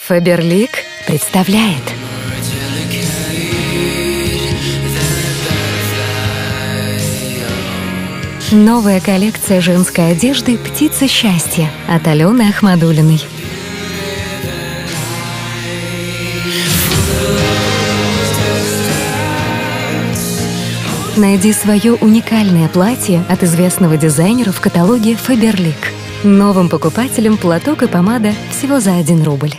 Faberlic представляет. Новая коллекция женской одежды «Птица счастья» от Алены Ахмадуллиной. Найди свое уникальное платье от известного дизайнера в каталоге Faberlic. Новым покупателям платок и помада всего за 1 рубль.